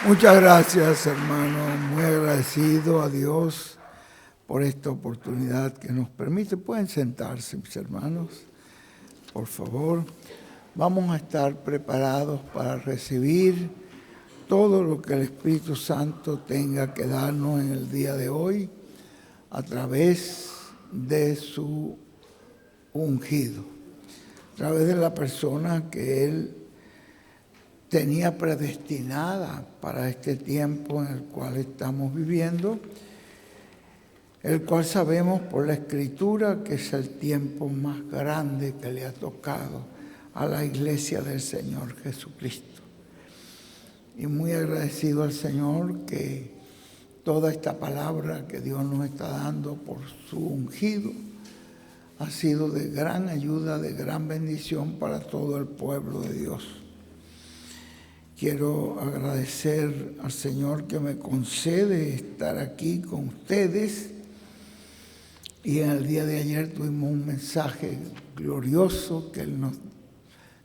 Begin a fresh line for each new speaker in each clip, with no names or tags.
Muchas gracias, hermano. Muy agradecido a Dios por esta oportunidad que nos permite. Pueden sentarse, mis hermanos, por favor. Vamos a estar preparados para recibir todo lo que el Espíritu Santo tenga que darnos en el día de hoy a través de su ungido, a través de la persona que Él tenía predestinada para este tiempo en el cual estamos viviendo, el cual sabemos por la Escritura que es el tiempo más grande que le ha tocado a la iglesia del Señor Jesucristo. Y muy agradecido al Señor que toda esta palabra que Dios nos está dando por su ungido ha sido de gran ayuda, de gran bendición para todo el pueblo de Dios. Quiero agradecer al Señor que me concede estar aquí con ustedes. Y en el día de ayer tuvimos un mensaje glorioso que Él nos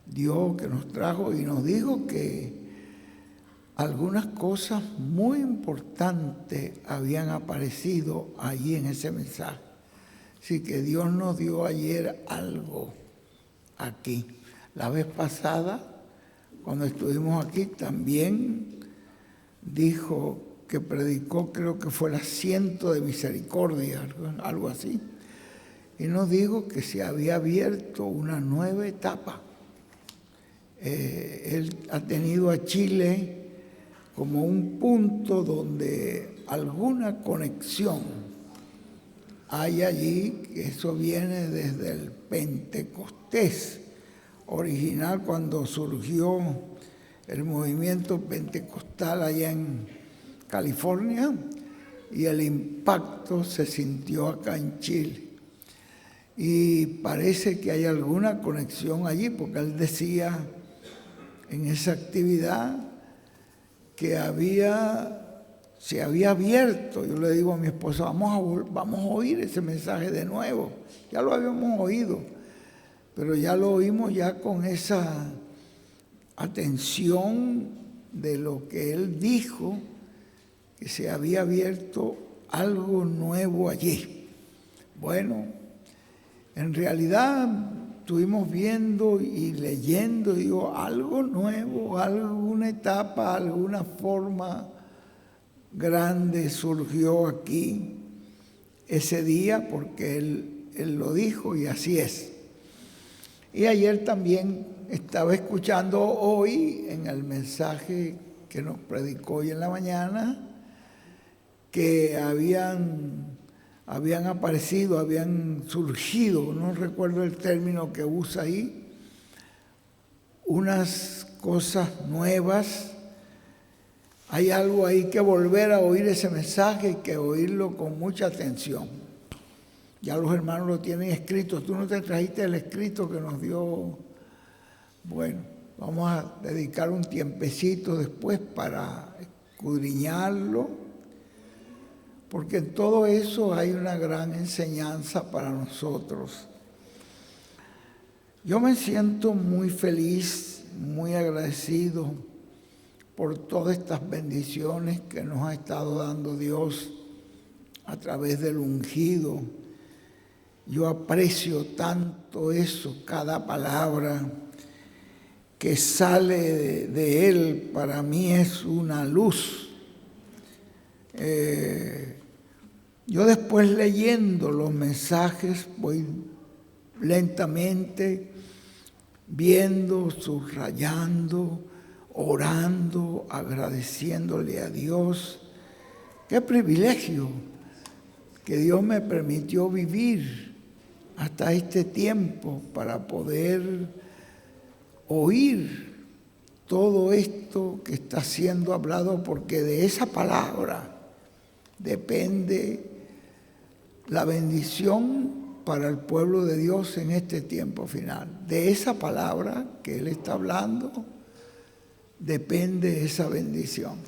dio, que nos trajo y nos dijo que algunas cosas muy importantes habían aparecido allí en ese mensaje. Así que Dios nos dio ayer algo aquí. La vez pasada, cuando estuvimos aquí, también dijo que predicó, creo que fue el asiento de misericordia, algo así. Y nos dijo que se había abierto una nueva etapa. Él ha tenido a Chile como un punto donde alguna conexión hay allí, que eso viene desde el Pentecostés original, cuando surgió el movimiento pentecostal allá en California, y el impacto se sintió acá en Chile. Y parece que hay alguna conexión allí, porque él decía en esa actividad que se había abierto. Yo le digo a mi esposa, vamos a oír ese mensaje de nuevo. Ya lo habíamos oído, pero ya lo oímos ya con esa atención de lo que él dijo, que se había abierto algo nuevo allí. Bueno, en realidad estuvimos viendo y leyendo, digo, algo nuevo, alguna etapa, alguna forma grande surgió aquí ese día, porque él lo dijo y así es. Y ayer también estaba escuchando hoy en el mensaje que nos predicó hoy en la mañana que habían aparecido, habían surgido, no recuerdo el término que usa ahí, unas cosas nuevas. Hay algo ahí que volver a oír ese mensaje y que oírlo con mucha atención. Ya los hermanos lo tienen escrito. Tú no te trajiste el escrito que nos dio. Bueno, vamos a dedicar un tiempecito después para escudriñarlo, porque en todo eso hay una gran enseñanza para nosotros. Yo me siento muy feliz, muy agradecido por todas estas bendiciones que nos ha estado dando Dios a través del ungido. Yo aprecio tanto eso, cada palabra que sale de Él, para mí es una luz. Yo después leyendo los mensajes voy lentamente viendo, subrayando, orando, agradeciéndole a Dios. Qué privilegio que Dios me permitió vivir hasta este tiempo para poder oír todo esto que está siendo hablado, porque de esa palabra depende la bendición para el pueblo de Dios en este tiempo final. De esa palabra que Él está hablando depende esa bendición.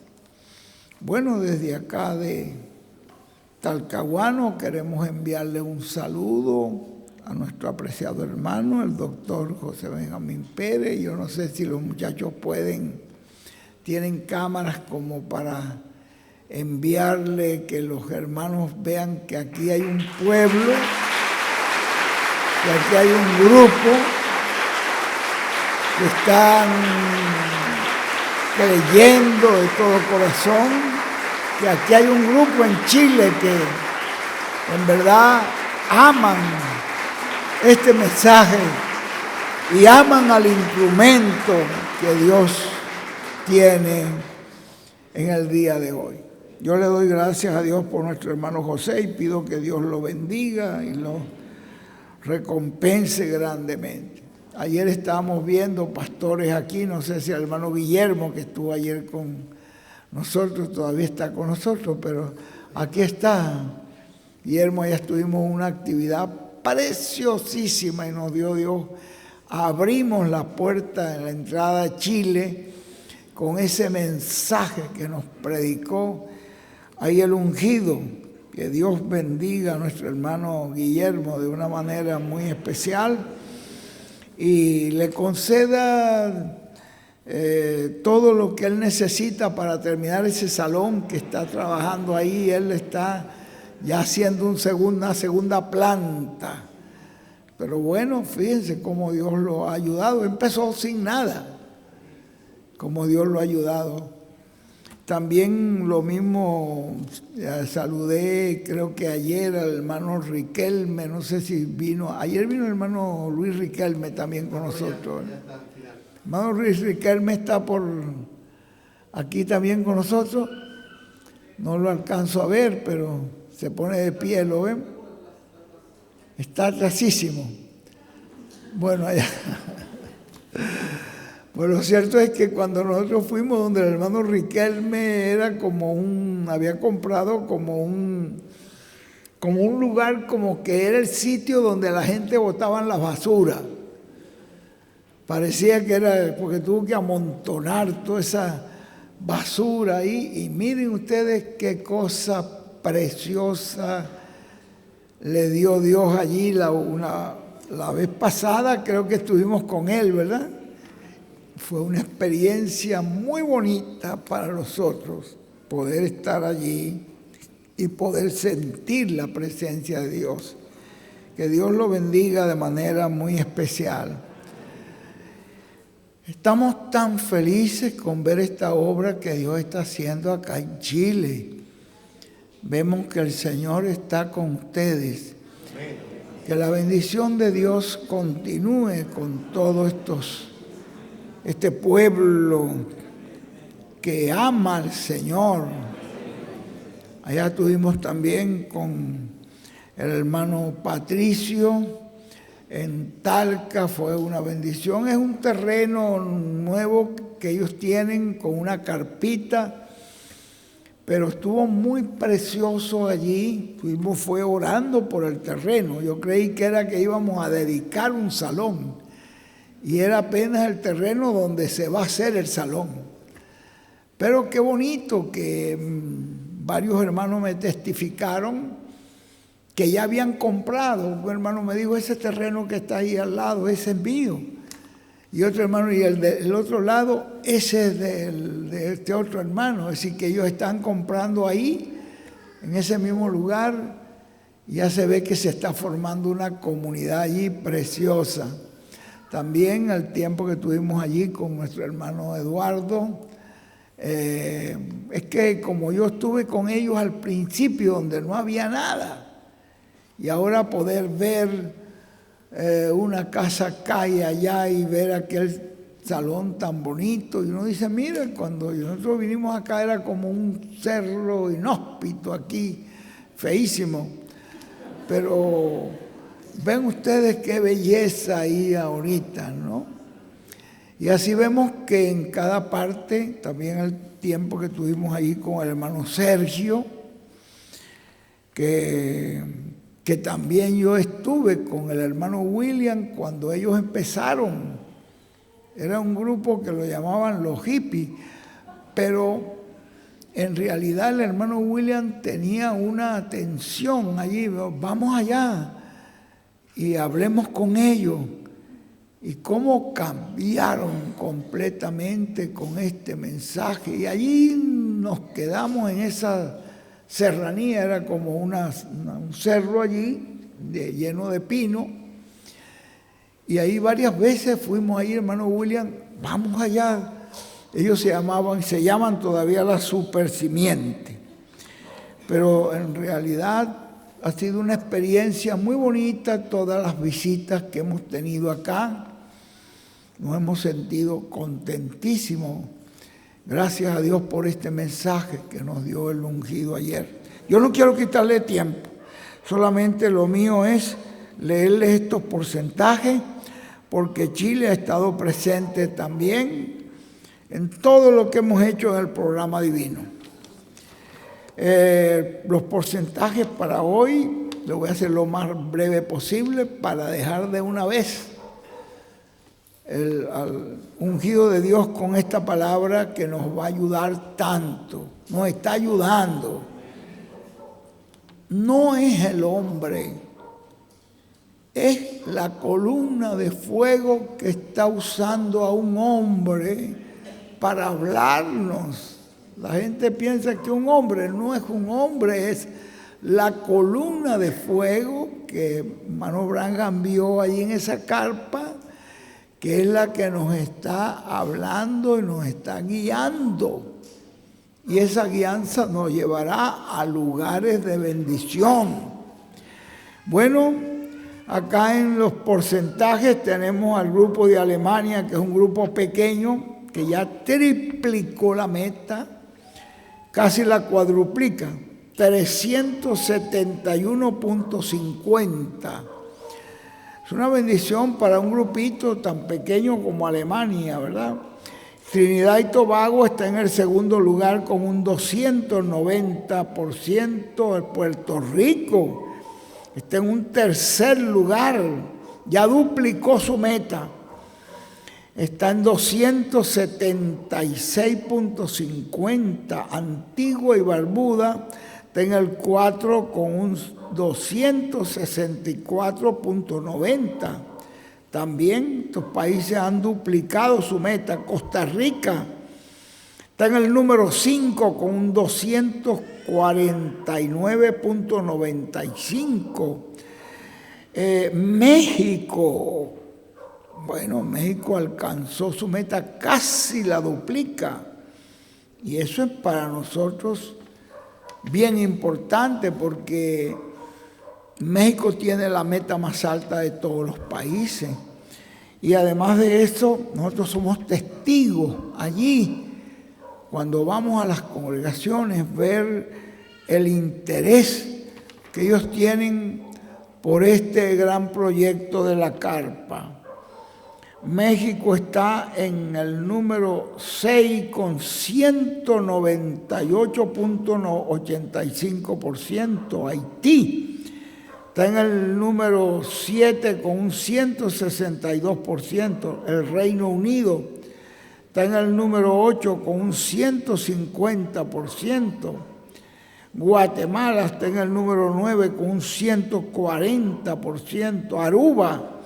Bueno, desde acá de Talcahuano queremos enviarle un saludo a nuestro apreciado hermano, el doctor José Benjamín Pérez. Yo no sé si los muchachos pueden tienen cámaras como para enviarle, que los hermanos vean que aquí hay un pueblo, que aquí hay un grupo que están creyendo de todo corazón, que aquí hay un grupo en Chile que en verdad aman este mensaje y aman al instrumento que Dios tiene en el día de hoy. Yo le doy gracias a Dios por nuestro hermano José y pido que Dios lo bendiga y lo recompense grandemente. Ayer estábamos viendo pastores aquí, no sé si el hermano Guillermo, que estuvo ayer con nosotros, todavía está con nosotros, pero aquí está. Guillermo, ya estuvimos en una actividad preciosísima y nos dio Dios. Abrimos la puerta en la entrada a Chile con ese mensaje que nos predicó ahí el ungido. Que Dios bendiga a nuestro hermano Guillermo de una manera muy especial y le conceda todo lo que él necesita para terminar ese salón que está trabajando ahí. Él está ya haciendo una segunda planta. Pero bueno, fíjense cómo Dios lo ha ayudado. Empezó sin nada, cómo Dios lo ha ayudado. También lo mismo, saludé, creo que ayer al hermano Riquelme, no sé si vino, ayer vino el hermano Luis Riquelme también con nosotros. Hermano Luis Riquelme está por aquí también con nosotros, no lo alcanzo a ver, pero se pone de pie, ¿lo ven? Está atrasísimo. Bueno, allá. Pues lo cierto es que cuando nosotros fuimos donde el hermano Riquelme era había comprado como un lugar como que era el sitio donde la gente botaban la basura. Parecía que era, porque tuvo que amontonar toda esa basura ahí. Y miren ustedes qué cosa preciosa le dio Dios allí. La vez pasada creo que estuvimos con él, ¿verdad? Fue una experiencia muy bonita para nosotros poder estar allí y poder sentir la presencia de Dios. Que Dios lo bendiga de manera muy especial. Estamos tan felices con ver esta obra que Dios está haciendo acá en Chile. Vemos que el Señor está con ustedes. Que la bendición de Dios continúe con todos este pueblo que ama al Señor. Allá estuvimos también con el hermano Patricio en Talca, fue una bendición. Es un terreno nuevo que ellos tienen con una carpita, pero estuvo muy precioso allí. Fue orando por el terreno. Yo creí que era que íbamos a dedicar un salón. Y era apenas el terreno donde se va a hacer el salón. Pero qué bonito que varios hermanos me testificaron que ya habían comprado. Un hermano me dijo, ese terreno que está ahí al lado, ese es mío. Y otro hermano, y el del otro lado, ese es de este otro hermano. Es decir, que ellos están comprando ahí, en ese mismo lugar. Ya se ve que se está formando una comunidad allí preciosa. También al tiempo que estuvimos allí con nuestro hermano Eduardo, es que como yo estuve con ellos al principio donde no había nada, y ahora poder ver una casa acá y allá y ver aquel salón tan bonito, y uno dice, mira, cuando nosotros vinimos acá era como un cerro inhóspito aquí, feísimo, pero ven ustedes qué belleza ahí ahorita, ¿no? Y así vemos que en cada parte, también el tiempo que estuvimos ahí con el hermano Sergio, que también yo estuve con el hermano William cuando ellos empezaron. Era un grupo que lo llamaban los hippies, pero en realidad el hermano William tenía una atención allí, vamos allá y hablemos con ellos. y cómo cambiaron completamente con este mensaje. Y allí nos quedamos en esa serranía, era como un cerro allí lleno de pino. Y ahí varias veces fuimos ahí, hermano William, vamos allá. Ellos se llaman todavía la Super Simiente. Pero en realidad ha sido una experiencia muy bonita todas las visitas que hemos tenido acá. Nos hemos sentido contentísimos. Gracias a Dios por este mensaje que nos dio el ungido ayer. Yo no quiero quitarle tiempo, solamente lo mío es leerles estos porcentajes, porque Chile ha estado presente también en todo lo que hemos hecho en el programa divino. Los porcentajes para hoy, lo voy a hacer lo más breve posible para dejar de una vez al ungido de Dios con esta palabra que nos va a ayudar tanto, nos está ayudando. No es el hombre, es la columna de fuego que está usando a un hombre para hablarnos. La gente piensa que un hombre no es un hombre, es la columna de fuego que hermano Branham vio ahí en esa carpa, que es la que nos está hablando y nos está guiando. Y esa guianza nos llevará a lugares de bendición. Bueno, acá en los porcentajes tenemos al grupo de Alemania, que es un grupo pequeño, que ya triplicó la meta, casi la cuadruplica, 371.50. Es una bendición para un grupito tan pequeño como Alemania, ¿verdad? Trinidad y Tobago está en el segundo lugar con un 290%. El Puerto Rico está en un tercer lugar, ya duplicó su meta. Está en 276.50. Antigua y Barbuda está en el 4 con un 264.90. También estos países han duplicado su meta. Costa Rica está en el número 5 con un 249.95. México, bueno, México alcanzó su meta, casi la duplica. Y eso es para nosotros bien importante, porque México tiene la meta más alta de todos los países. Y además de eso, nosotros somos testigos allí, cuando vamos a las congregaciones, ver el interés que ellos tienen por este gran proyecto de la carpa. México está en el número 6 con 198.85%. Haití está en el número 7 con un 162%. El Reino Unido está en el número 8 con un 150%. Guatemala está en el número 9 con un 140%. Aruba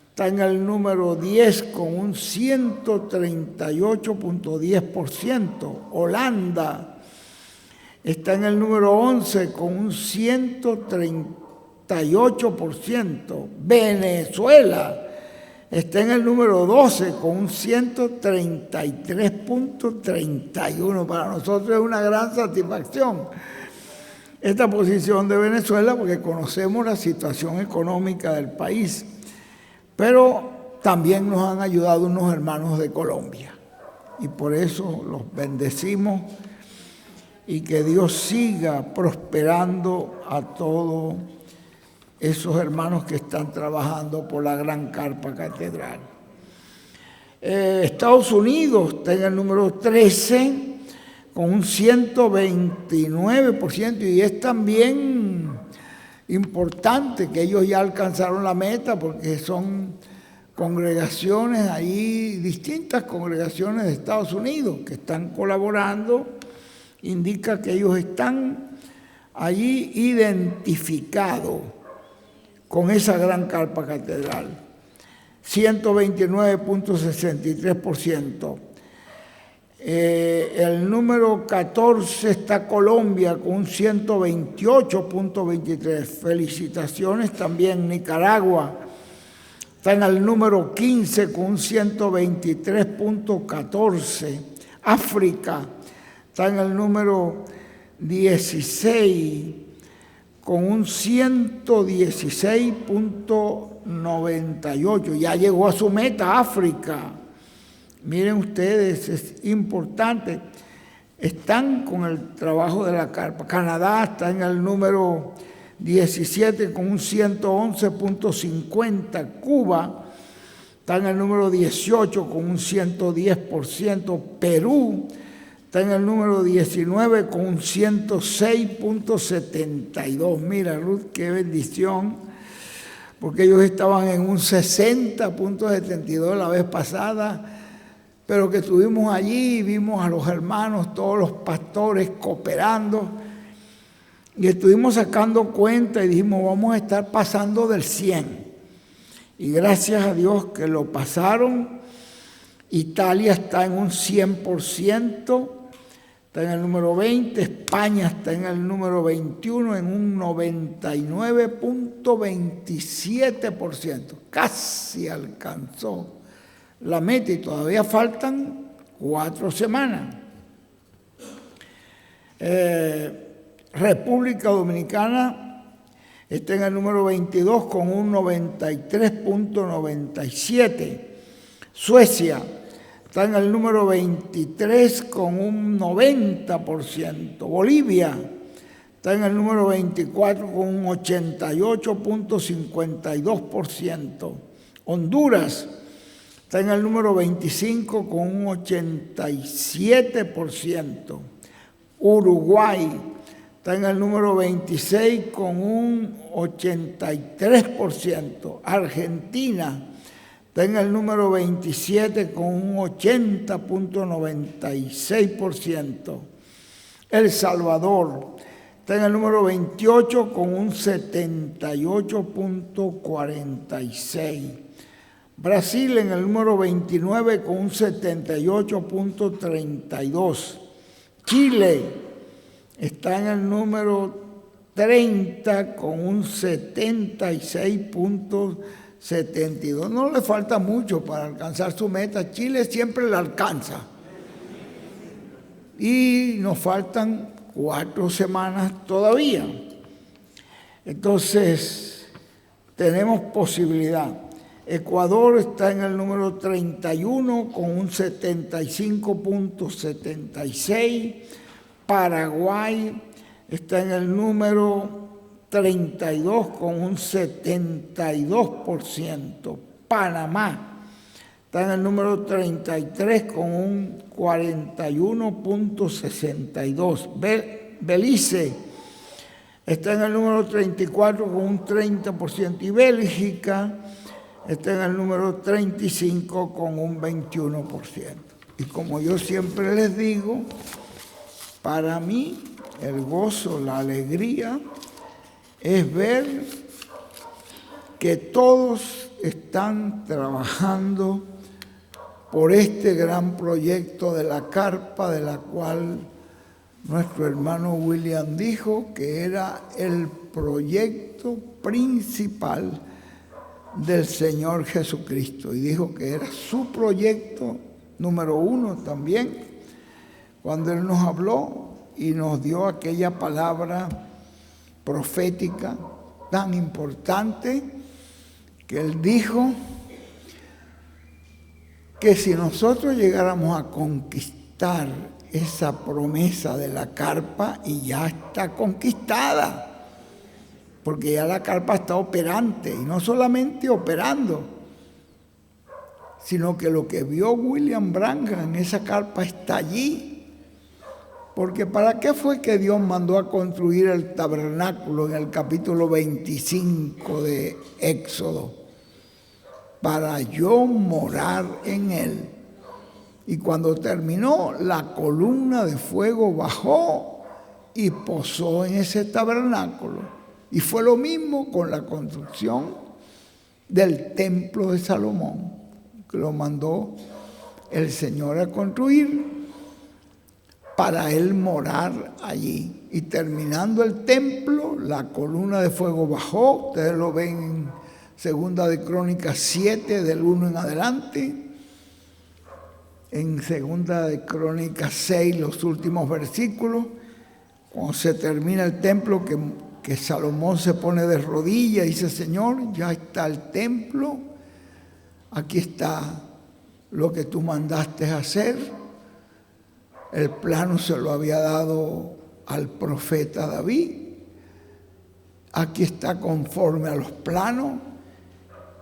está en el número 10 con un 138.10%. Holanda está en el número 11 con un 138%. Venezuela está en el número 12 con un 133.31%. Para nosotros es una gran satisfacción esta posición de Venezuela, porque conocemos la situación económica del país. Pero también nos han ayudado unos hermanos de Colombia. Y por eso los bendecimos, y que Dios siga prosperando a todos esos hermanos que están trabajando por la gran carpa catedral. Estados Unidos está en el número 13 con un 129%, y es también importante que ellos ya alcanzaron la meta, porque son congregaciones ahí, distintas congregaciones de Estados Unidos que están colaborando. Indica que ellos están allí identificados con esa gran carpa catedral. 129.63%. El número 14 está Colombia con un 128.23%. Felicitaciones también Nicaragua. Está en el número 15 con un 123.14%. África está en el número 16 con un 116.98%. Ya llegó a su meta África. Miren ustedes, es importante. Están con el trabajo de la carpa. Canadá está en el número 17 con un 111.50%. Cuba está en el número 18 con un 110%. Perú está en el número 19 con un 106.72%. Mira, Ruth, qué bendición, porque ellos estaban en un 60.72% la vez pasada, pero que estuvimos allí y vimos a los hermanos, todos los pastores cooperando, y estuvimos sacando cuenta y dijimos, vamos a estar pasando del 100%. Y gracias a Dios que lo pasaron. Italia está en un 100%, está en el número 20, España está en el número 21, en un 99.27%. Casi alcanzó la meta y todavía faltan 4 semanas. República Dominicana está en el número 22 con un 93.97%. Suecia está en el número 23 con un 90%. Bolivia está en el número 24 con un 88.52%. Honduras está en el número 25 con un 87%. Uruguay está en el número 26 con un 83%. Argentina está en el número 27 con un 80.96%. El Salvador está en el número 28 con un 78.46%. Brasil en el número 29 con un 78.32%. Chile está en el número 30 con un 76.72%. No le falta mucho para alcanzar su meta. Chile siempre la alcanza. Y nos faltan 4 semanas todavía. Entonces, tenemos posibilidad. Ecuador está en el número 31 con un 75.76%. Paraguay está en el número 32 con un 72%. Panamá está en el número 33 con un 41.62%. Belice está en el número 34 con un 30%. Y Bélgica está en el número 35 con un 21%. Y como yo siempre les digo, para mí el gozo, la alegría es ver que todos están trabajando por este gran proyecto de la carpa, de la cual nuestro hermano William dijo que era el proyecto principal del Señor Jesucristo, y dijo que era su proyecto número 1 también, cuando Él nos habló y nos dio aquella palabra profética tan importante, que Él dijo que si nosotros llegáramos a conquistar esa promesa de la carpa, y ya está conquistada, porque ya la carpa está operante, y no solamente operando, sino que lo que vio William Branham en esa carpa está allí. Porque ¿para qué fue que Dios mandó a construir el tabernáculo en el capítulo 25 de Éxodo? Para yo morar en él. Y cuando terminó, la columna de fuego bajó y posó en ese tabernáculo. Y fue lo mismo con la construcción del templo de Salomón, que lo mandó el Señor a construir para él morar allí. Y terminando el templo, la columna de fuego bajó. Ustedes lo ven en Segunda de Crónicas 7, del 1 en adelante. En Segunda de Crónicas 6, los últimos versículos. Cuando se termina el templo, que Salomón se pone de rodillas y dice: Señor, ya está el templo. Aquí está lo que tú mandaste hacer. El plano se lo había dado al profeta David. Aquí está conforme a los planos.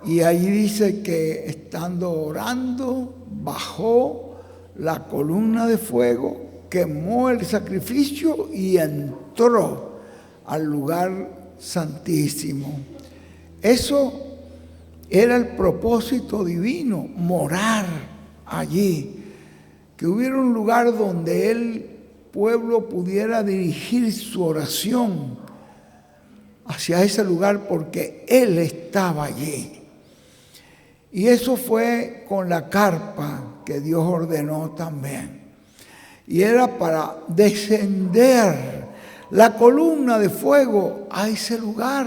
Y ahí dice que estando orando, bajó la columna de fuego, quemó el sacrificio y entró al lugar santísimo. Eso era el propósito divino, morar allí. Que hubiera un lugar donde el pueblo pudiera dirigir su oración hacia ese lugar, porque Él estaba allí. Y eso fue con la carpa que Dios ordenó también. Y era para descender la columna de fuego a ese lugar.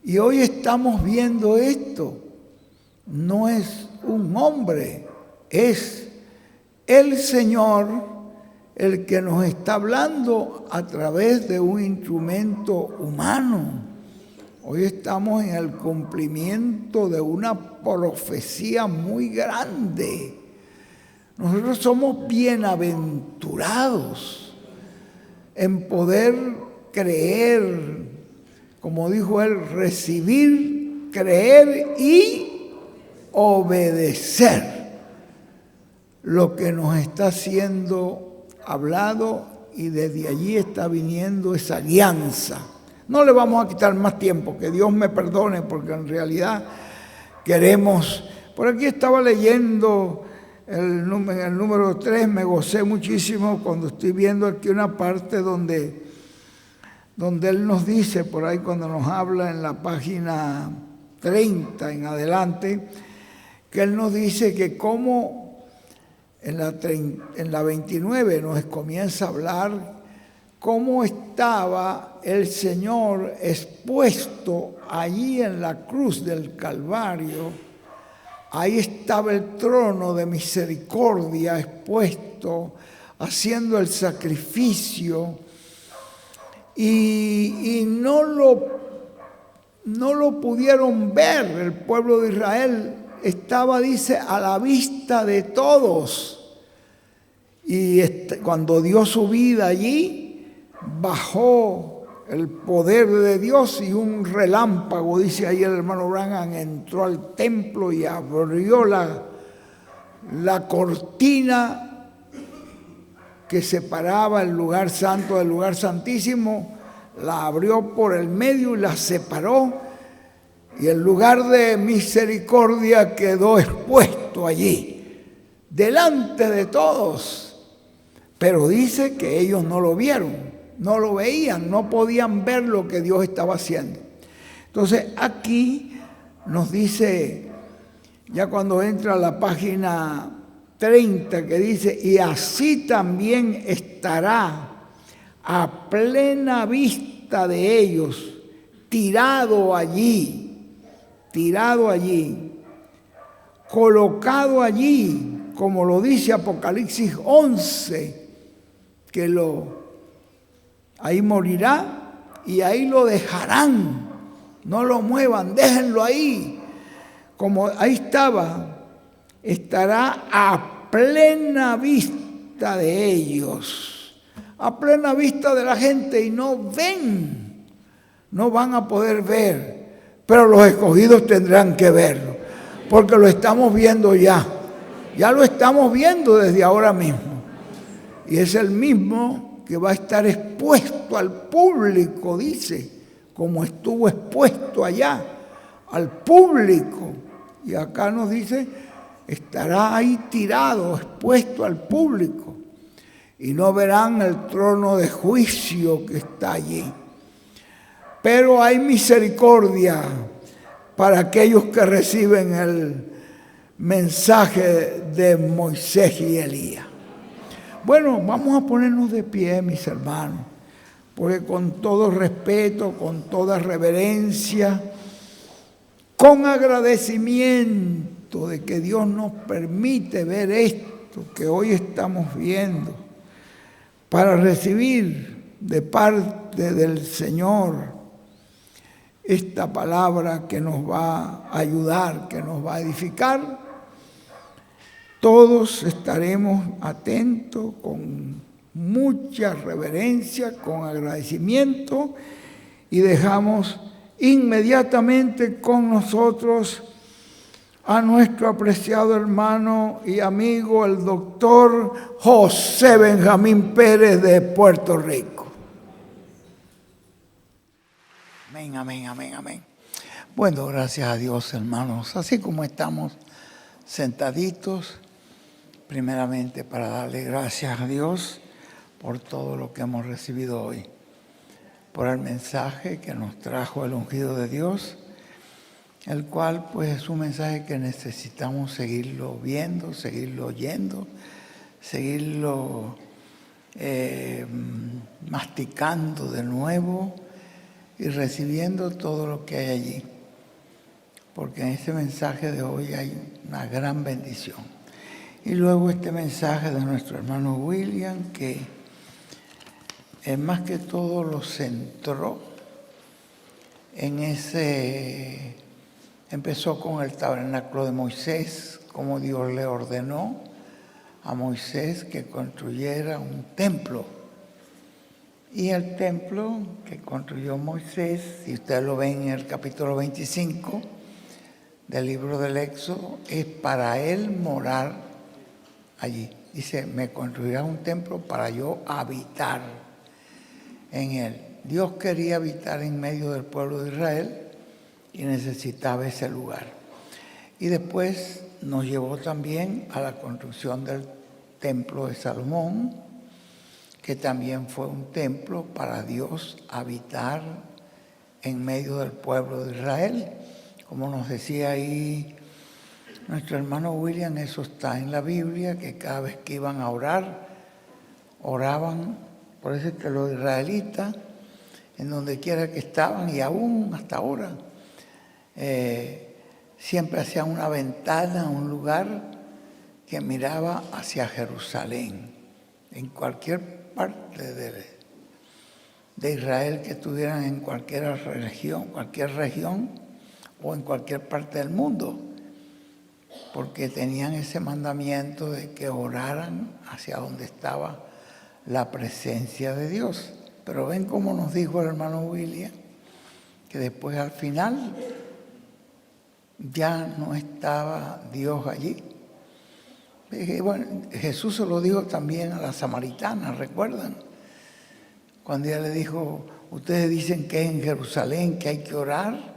Y hoy estamos viendo esto. No es un hombre, es el Señor el que nos está hablando a través de un instrumento humano. Hoy estamos en el cumplimiento de una profecía muy grande. Nosotros somos bienaventurados en poder creer, como dijo él, recibir, creer y obedecer lo que nos está siendo hablado, y desde allí está viniendo esa alianza. No le vamos a quitar más tiempo, que Dios me perdone, porque en realidad queremos... Por aquí estaba leyendo el número 3, me gocé muchísimo cuando estoy viendo aquí una parte donde Él nos dice, por ahí cuando nos habla en la página 30 en adelante, que Él nos dice que como en la 29 nos comienza a hablar cómo estaba el Señor expuesto allí en la cruz del Calvario. Ahí estaba el trono de misericordia expuesto, haciendo el sacrificio, y no lo pudieron ver. El pueblo de Israel estaba, dice, a la vista de todos. Y cuando dio su vida allí, bajó el poder de Dios y un relámpago, dice ahí el hermano Branham, entró al templo y abrió la cortina que separaba el lugar santo del lugar santísimo, la abrió por el medio y la separó, y el lugar de misericordia quedó expuesto allí, delante de todos. Pero dice que ellos no lo vieron, no lo veían, no podían ver lo que Dios estaba haciendo. Entonces aquí nos dice, ya cuando entra a la página 30, que dice: y así también estará a plena vista de ellos, tirado allí, colocado allí, como lo dice Apocalipsis 11, que ahí morirá y ahí lo dejarán, no lo muevan, déjenlo ahí, como ahí estará a plena vista de ellos, a plena vista de la gente, y no ven, no van a poder ver, pero los escogidos tendrán que verlo, porque lo estamos viendo ya lo estamos viendo desde ahora mismo. Y es el mismo que va a estar expuesto al público, dice, como estuvo expuesto allá, al público. Y acá nos dice, estará ahí tirado, expuesto al público. Y no verán el trono de juicio que está allí. Pero hay misericordia, para aquellos que reciben el mensaje de Moisés y Elías. Bueno, vamos a ponernos de pie, mis hermanos, porque con todo respeto, con toda reverencia, con agradecimiento de que Dios nos permite ver esto que hoy estamos viendo, para recibir de parte del Señor esta palabra que nos va a ayudar, que nos va a edificar, todos estaremos atentos con mucha reverencia, con agradecimiento, y dejamos inmediatamente con nosotros a nuestro apreciado hermano y amigo, el doctor José Benjamín Pérez de Puerto Rico. Amén, amén, amén, amén. Bueno, gracias a Dios, hermanos, así como estamos sentaditos, primeramente para darle gracias a Dios por todo lo que hemos recibido hoy, por el mensaje que nos trajo el ungido de Dios, el cual pues es un mensaje que necesitamos seguirlo viendo, seguirlo oyendo, seguirlo masticando de nuevo y recibiendo todo lo que hay allí, porque en este mensaje de hoy hay una gran bendición. Y luego este mensaje de nuestro hermano William, que más que todo lo centró en ese, empezó con el tabernáculo de Moisés, como Dios le ordenó a Moisés que construyera un templo. Y el templo que construyó Moisés, si ustedes lo ven en el capítulo 25 del libro del Éxodo, es para él morar allí. Dice, me construirá un templo para yo habitar en él. Dios quería habitar en medio del pueblo de Israel y necesitaba ese lugar. Y después nos llevó también a la construcción del templo de Salomón, que también fue un templo para Dios habitar en medio del pueblo de Israel. Como nos decía ahí nuestro hermano William, eso está en la Biblia, que cada vez que iban a orar, oraban. Por eso es que los israelitas, en donde quiera que estaban, y aún hasta ahora, siempre hacían una ventana, un lugar que miraba hacia Jerusalén. En cualquier parte de Israel que estuvieran, en cualquier región o en cualquier parte del mundo, porque tenían ese mandamiento de que oraran hacia donde estaba la presencia de Dios. Pero ven cómo nos dijo el hermano William, que después al final ya no estaba Dios allí. Y bueno, Jesús se lo dijo también a la samaritana, ¿recuerdan? Cuando ella le dijo, ustedes dicen que es en Jerusalén que hay que orar,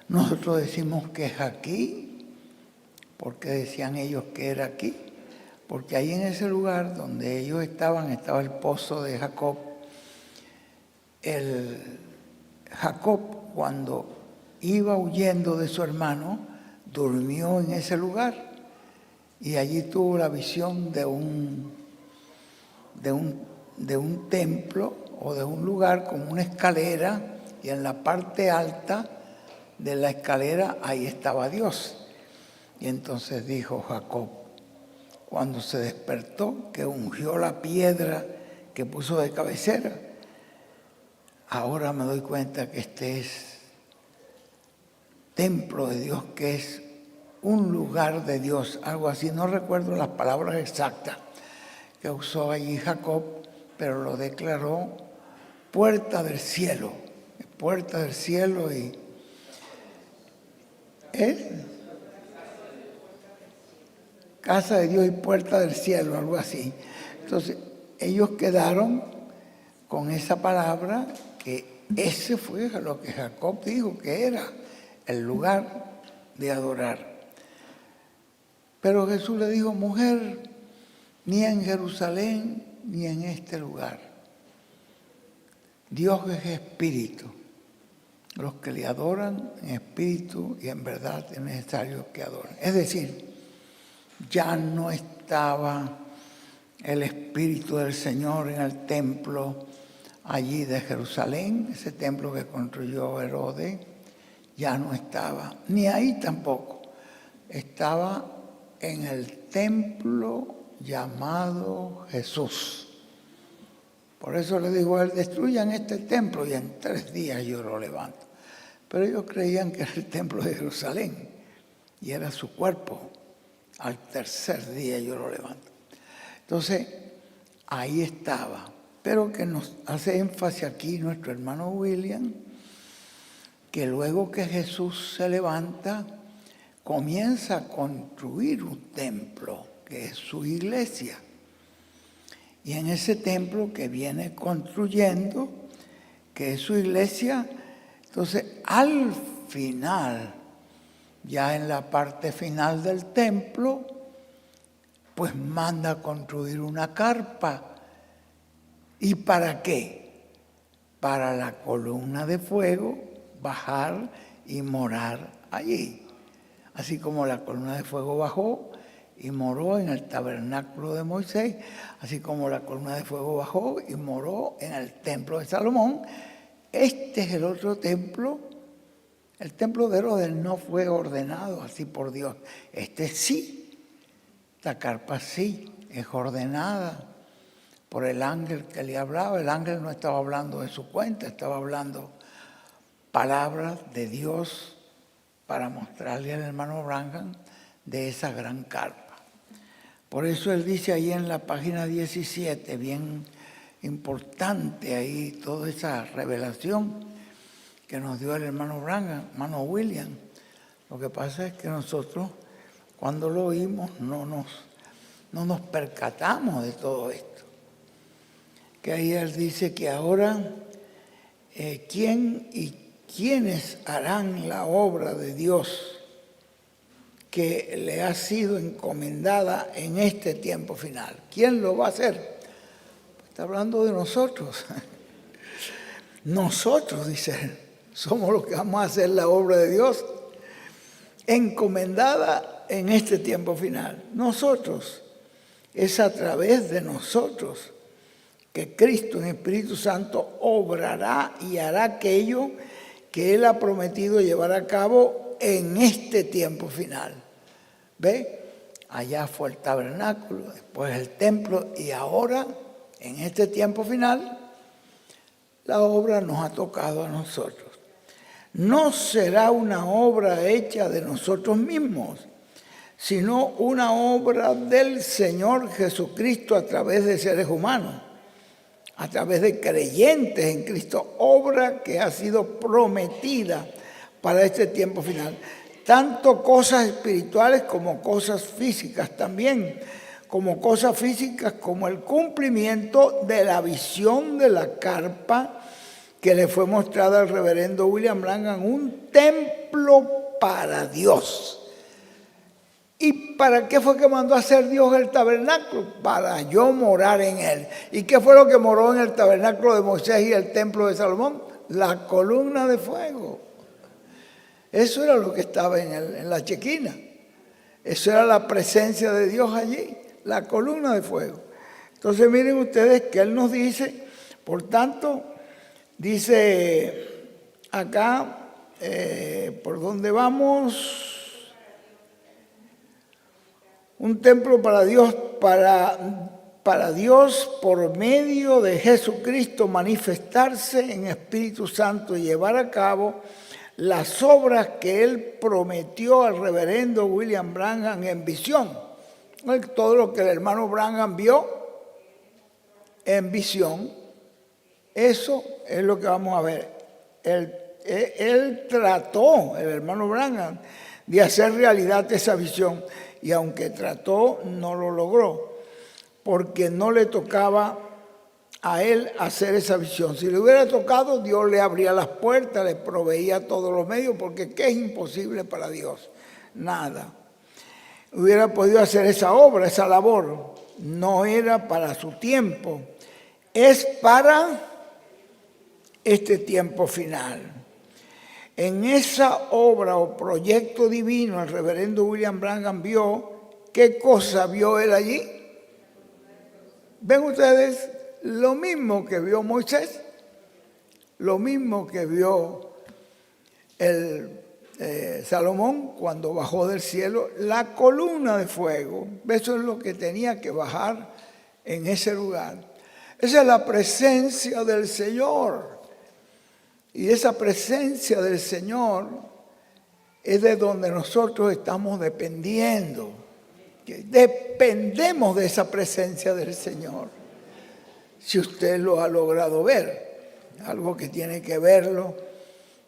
nosotros decimos que es aquí. Porque decían ellos que era aquí, porque ahí en ese lugar donde ellos estaban, estaba el pozo de Jacob. Jacob, cuando iba huyendo de su hermano, durmió en ese lugar y allí tuvo la visión de un templo o de un lugar con una escalera, y en la parte alta de la escalera ahí estaba Dios. Y entonces dijo Jacob, cuando se despertó, que ungió la piedra que puso de cabecera, ahora me doy cuenta que este es templo de Dios, que es un lugar de Dios, algo así. No recuerdo las palabras exactas que usó allí Jacob, pero lo declaró puerta del cielo y casa de Dios y puerta del cielo, algo así. Entonces, ellos quedaron con esa palabra, que ese fue lo que Jacob dijo que era el lugar de adorar. Pero Jesús le dijo, mujer, ni en Jerusalén ni en este lugar. Dios es espíritu. los que le adoran en espíritu y en verdad es necesario que adoren. Es decir, ya no estaba el Espíritu del Señor en el templo allí de Jerusalén, ese templo que construyó Herodes, ya no estaba, ni ahí tampoco. Estaba en el templo llamado Jesús. Por eso le dijo a él, destruyan este templo y en 3 días yo lo levanto. Pero ellos creían que era el templo de Jerusalén y era su cuerpo. Al 3er día yo lo levanto. Entonces, ahí estaba. Pero que nos hace énfasis aquí nuestro hermano William, que luego que Jesús se levanta, comienza a construir un templo, que es su iglesia. Y en ese templo que viene construyendo, que es su iglesia, entonces al final, ya en la parte final del templo, pues manda a construir una carpa. ¿Y para qué? Para la columna de fuego bajar y morar allí. Así como la columna de fuego bajó y moró en el tabernáculo de Moisés, así como la columna de fuego bajó y moró en el templo de Salomón. Este es el otro templo. El templo de Herodes no fue ordenado así por Dios. Este sí, la carpa sí, es ordenada por el ángel que le hablaba. El ángel no estaba hablando de su cuenta, estaba hablando palabras de Dios para mostrarle al hermano Branham de esa gran carpa. Por eso él dice ahí en la página 17, bien importante ahí, toda esa revelación que nos dio el hermano Branham, hermano William. Lo que pasa es que nosotros, cuando lo oímos, no nos percatamos de todo esto. Que ahí él dice que ahora, ¿quiénes harán la obra de Dios que le ha sido encomendada en este tiempo final? ¿Quién lo va a hacer? Está hablando de nosotros. Nosotros, dice él, somos los que vamos a hacer la obra de Dios encomendada en este tiempo final. Nosotros, es a través de nosotros que Cristo en Espíritu Santo obrará y hará aquello que Él ha prometido llevar a cabo en este tiempo final. ¿Ve? Allá fue el tabernáculo, después el templo y ahora, en este tiempo final, la obra nos ha tocado a nosotros. No será una obra hecha de nosotros mismos, sino una obra del Señor Jesucristo a través de seres humanos, a través de creyentes en Cristo, obra que ha sido prometida para este tiempo final. Tanto cosas espirituales como cosas físicas también, como cosas físicas como el cumplimiento de la visión de la carpa que le fue mostrada al reverendo William Branham, un templo para Dios. ¿Y para qué fue que mandó a hacer Dios el tabernáculo? Para yo morar en él. ¿Y qué fue lo que moró en el tabernáculo de Moisés y el templo de Salomón? La columna de fuego. Eso era lo que estaba en la chequina. Eso era la presencia de Dios allí, la columna de fuego. Entonces miren ustedes que Él nos dice, por tanto, dice acá, por donde vamos, un templo para Dios, para Dios por medio de Jesucristo manifestarse en Espíritu Santo y llevar a cabo las obras que Él prometió al reverendo William Branham en visión. Todo lo que el hermano Branham vio en visión, eso es lo que vamos a ver. Él trató, el hermano Branham, de hacer realidad esa visión. Y aunque trató, no lo logró, porque no le tocaba a él hacer esa visión. Si le hubiera tocado, Dios le abría las puertas, le proveía todos los medios, porque ¿qué es imposible para Dios? Nada. Hubiera podido hacer esa obra, esa labor. No era para su tiempo, es para este tiempo final. En esa obra o proyecto divino, el reverendo William Branham vio, ¿qué cosa vio él allí? ¿Ven ustedes? Lo mismo que vio Moisés, lo mismo que vio Salomón cuando bajó del cielo, la columna de fuego. Eso es lo que tenía que bajar en ese lugar. Esa es la presencia del Señor. Y esa presencia del Señor es de donde nosotros estamos dependiendo. Dependemos de esa presencia del Señor. Si usted lo ha logrado ver, algo que tiene que verlo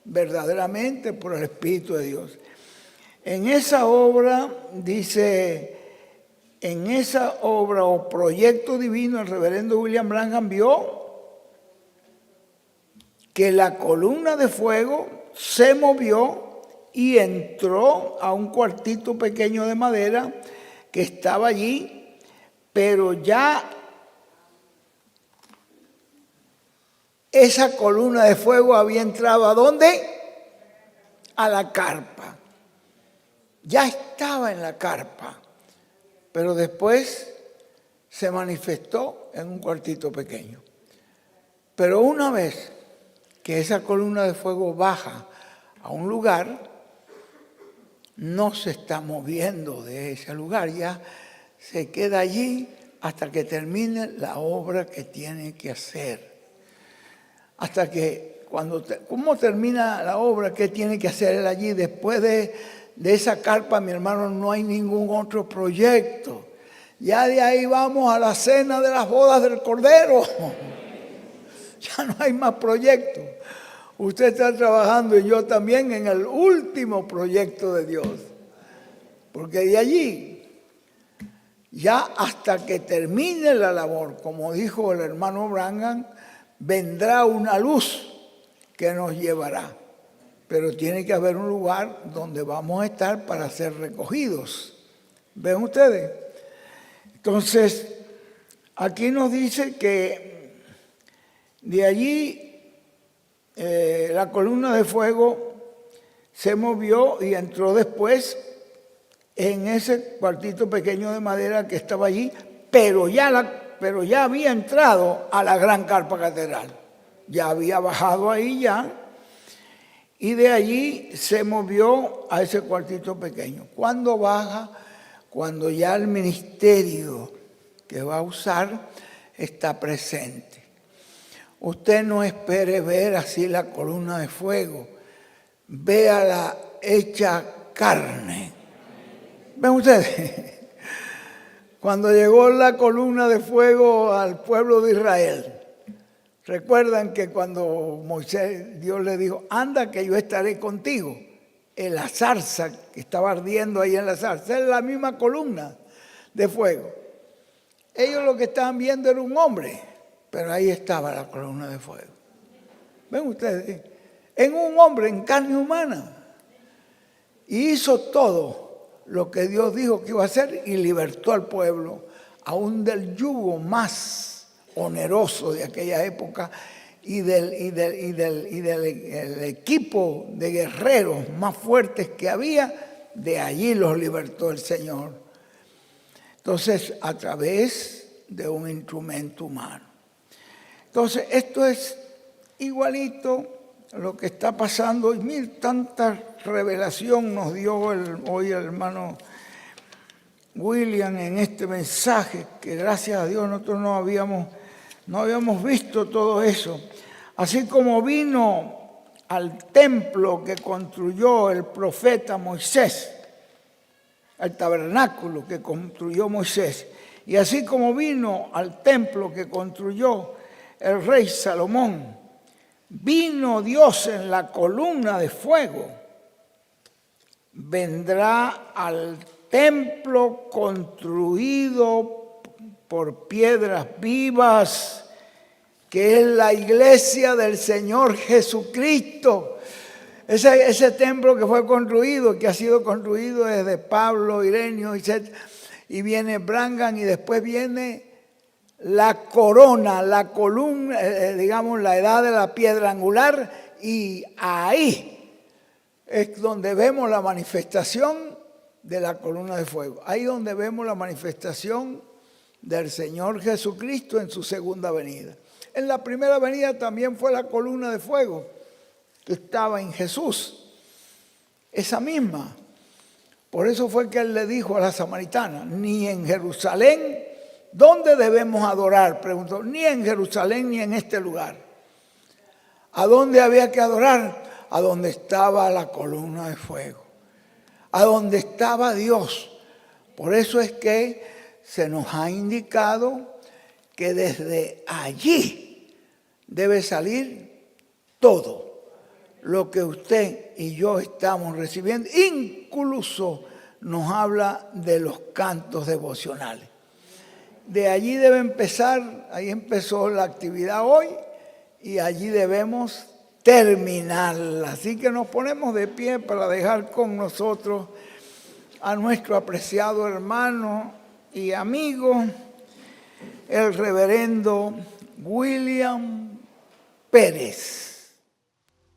verdaderamente por el Espíritu de Dios. En esa obra, dice, en esa obra o proyecto divino, el reverendo William Branham vio que la columna de fuego se movió y entró a un cuartito pequeño de madera que estaba allí, pero ya esa columna de fuego había entrado ¿a dónde? A la carpa. Ya estaba en la carpa, pero después se manifestó en un cuartito pequeño. Pero una vez que esa columna de fuego baja a un lugar, no se está moviendo de ese lugar, ya se queda allí hasta que termine la obra que tiene que hacer. Hasta que, ¿cómo termina la obra? ¿Qué tiene que hacer él allí? Después de esa carpa, mi hermano, no hay ningún otro proyecto. Ya de ahí vamos a la cena de las bodas del Cordero. Ya no hay más proyectos. Usted está trabajando y yo también en el último proyecto de Dios. Porque de allí, ya hasta que termine la labor, como dijo el hermano Branham, vendrá una luz que nos llevará. Pero tiene que haber un lugar donde vamos a estar para ser recogidos. ¿Ven ustedes? Entonces, aquí nos dice que de allí la columna de fuego se movió y entró después en ese cuartito pequeño de madera que estaba allí, pero ya había entrado a la gran carpa catedral. Ya había bajado ahí ya, y de allí se movió a ese cuartito pequeño. ¿Cuándo baja? Cuando ya el ministerio que va a usar está presente. Usted no espere ver así la columna de fuego, véala hecha carne. ¿Ven ustedes? Cuando llegó la columna de fuego al pueblo de Israel, recuerdan que cuando Moisés, Dios le dijo, anda que yo estaré contigo. En la zarza que estaba ardiendo ahí en la zarza, es la misma columna de fuego. Ellos lo que estaban viendo era un hombre, pero ahí estaba la columna de fuego. ¿Ven ustedes? En un hombre, en carne humana. Y hizo todo lo que Dios dijo que iba a hacer y libertó al pueblo, aún del yugo más oneroso de aquella época y del equipo de guerreros más fuertes que había, de allí los libertó el Señor. Entonces, a través de un instrumento humano. Entonces, esto es igualito a lo que está pasando. Y mira, tanta revelación nos dio hoy el hermano William en este mensaje, que gracias a Dios nosotros no habíamos visto todo eso. Así como vino al templo que construyó el profeta Moisés, al tabernáculo que construyó Moisés, y así como vino al templo que construyó el rey Salomón, vino Dios en la columna de fuego, vendrá al templo construido por piedras vivas, que es la iglesia del Señor Jesucristo. Ese templo que fue construido, que ha sido construido desde Pablo, Ireneo, y viene Branham, y después viene la corona, la columna, digamos, la edad de la piedra angular, y ahí es donde vemos la manifestación de la columna de fuego. Ahí donde vemos la manifestación del Señor Jesucristo en su segunda venida. En la primera venida también fue la columna de fuego que estaba en Jesús. Esa misma. Por eso fue que él le dijo a la samaritana, ni en Jerusalén, ¿dónde debemos adorar? Preguntó, ni en Jerusalén ni en este lugar. ¿A dónde había que adorar? A donde estaba la columna de fuego. A donde estaba Dios. Por eso es que se nos ha indicado que desde allí debe salir todo lo que usted y yo estamos recibiendo. Incluso nos habla de los cantos devocionales. De allí debe empezar, ahí empezó la actividad hoy y allí debemos terminarla. Así que nos ponemos de pie para dejar con nosotros a nuestro apreciado hermano y amigo, el reverendo William Pérez.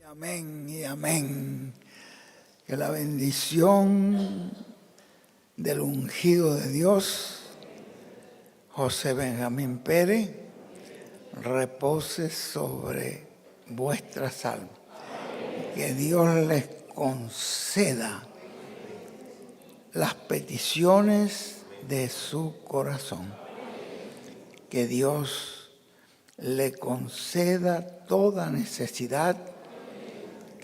Amén y amén. Que la bendición del ungido de Dios, José Benjamín Pérez, repose sobre vuestras almas. Que Dios les conceda las peticiones de su corazón. Que Dios le conceda toda necesidad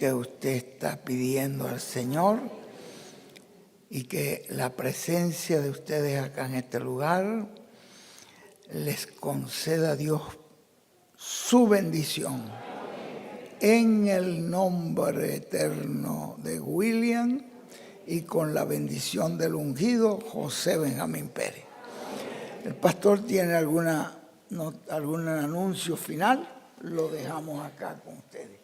que usted está pidiendo al Señor y que la presencia de ustedes acá en este lugar les conceda a Dios su bendición. En el nombre eterno de William y con la bendición del ungido José Benjamín Pérez. ¿El pastor tiene algún anuncio final? Lo dejamos acá con ustedes.